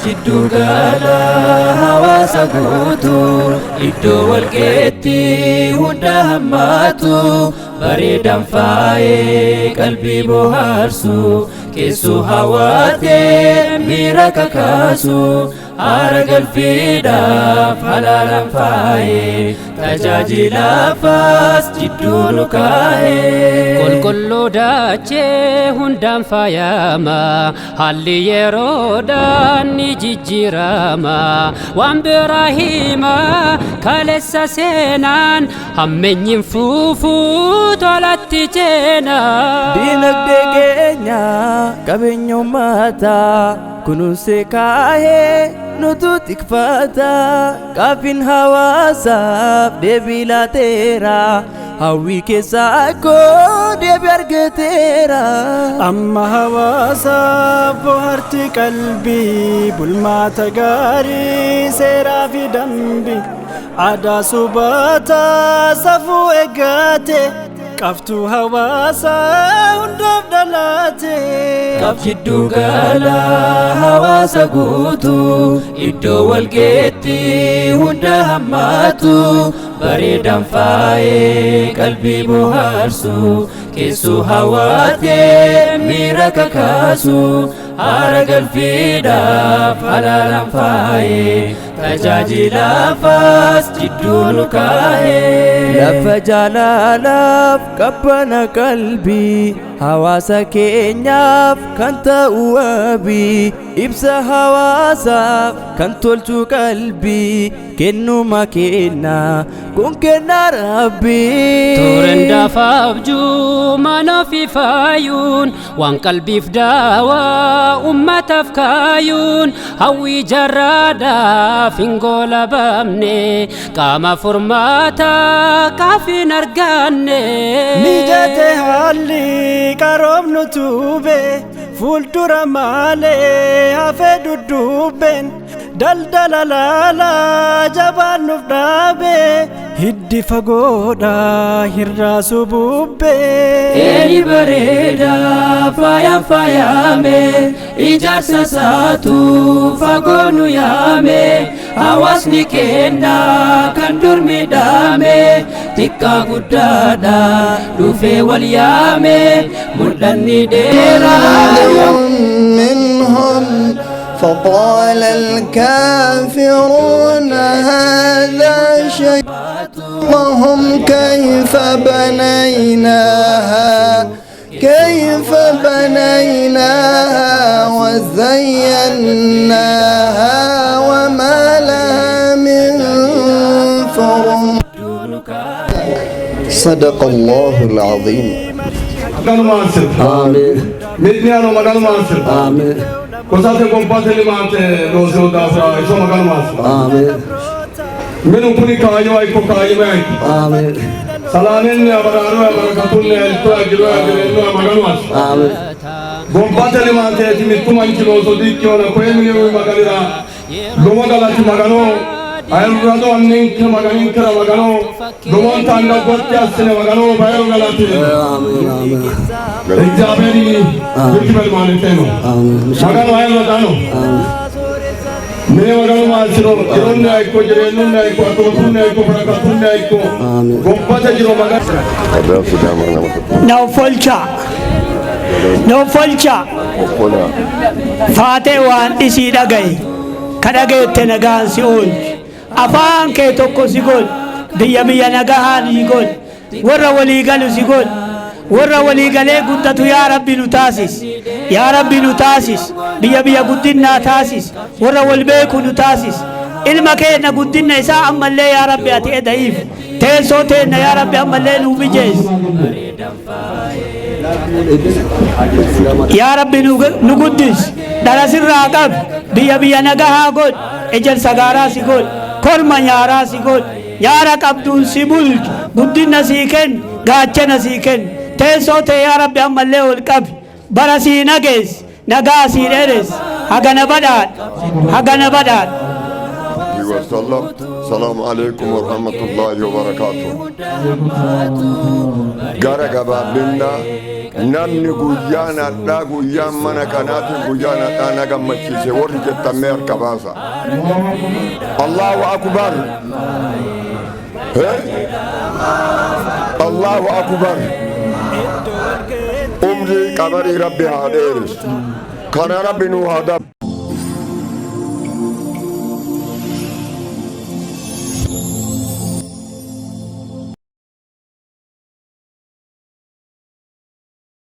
jiddu gala hawaasa guutuu iddoo walgeetti hunda hammatu bareedan faayee qalbii bohaarsu keessoo hawaatee miira kakaasu aara galfiidhaaf halaalaan faayee tajaajilaafas jidduu nu kaa'ee qulqulluu daachee hundaan faayama haalli yeroodhaan ni jijjiirama waan biraa hima kaleessa seenaan hammeenyiin fuufuu tolatti jeena diinagdee keenya qabeenya uummataa kunuunse kaahee nutu tikfata qaafin hawaasaaf deebii laateera hawwii keessaa koo deebii argateera amma hawaasaaf bohaartii qalbii bulmaata gaarii seeraa fi dambii aadaa subataa safuu eeggate qabtuu hawaasa hundaaf dhalate qab jiddu gala hawaasa guutuu iddoo walgeetti hunda hammatu bareedan faayee qalbii bohaarsu keessoo hawaatee miira kakaasu aara galfiidhaaf halaalaan faayee tajaajilaafas jidduu nu kaa'ee lafa jaalalaaf qabbana qalbii hawaasa keenyaaf kan ta'u wabii ibsa hawaasaaf kan tolchu qalbii kennuma kenna kun kenna rabbii turen dafaabjuu mana fi faayuun waan qalbiif daawaa ummataaf kaayuun hawwii jarraadhaaf hin goolabamne qaama furmaataa kaafin arganne mijate haalli qaroomnu tuube fuuldura malee hafe dudduubben daldala laalaa jabaan nuuf dhaabe hiddi fagoodha hirraasu bubbe eeni bareeda faayaan faayame ijaarsa isaatu fagoo nu yaame hawaasni kenna kan dur midhaame xiqqaa guddaadha dhufee wal yaame mul'anni dheeraa منهم فقال الكافرون هذا شيء وهم كيف بنيناها وزيناها وما لها من فروج صدق الله العظيم آمين مدنيانو مغان ماسر آمين كوساتي كومباتلي مانتي دوزو داسا ايشو مغان ماسر آمين منو كوني كايو ايكو كايو ايكو آمين سلامين يا برارو يا بركاتون يا التو اجلو يا جلو يا مغان ماسر آمين كومباتلي مانتي تيمي تومانكي دوزو ديكيو نا كويمي مغانيرا لوما غلاتي مغانو ayurrado annin ke maganin kara magano domon tanda gotti asne magano bayo galati آمين ejaberi dikbel maneteno magano ayro dano mene magano masiro ironne ayko jerenunne ayko atotunne ayko barakatunne ayko gompata jiro magano no folcha faate waan isi dhagay kadhagette nagaan si oolchi afaan kee tokko si godh biyya nagahaan si godh warra walii galu si godh warra walii galee guddatu yaa rabbi nu taasis biyya guddinnaa taasis warra wal beeku nu taasis ilma keenya guddinna isaa ammallee yaa rabbi ati edha'iif teessoo teenna yaa rabbi ammallee nuu mijees yaa rabbi nu guddis dharasirraa qab biyya nagahaa godh ejel sagaaraa si godh korma nyaaraa si godh nyaara qabduun si bulchu guddinna sii kennu gaachana sii kennu teessoo tee yaa rabbi ammallee ol qabi bara sii nagees nagaa sii dheeres hagana badhaadh السلام عليكم ورحمة الله وبركاته غارة غبابنا نمني غيانا دا غيان منا كانات غيانا انا غمتي سي ورجه تمر كباسا الله اكبر الله اكبر امري كبري ربي هادير كان ربي نو هذا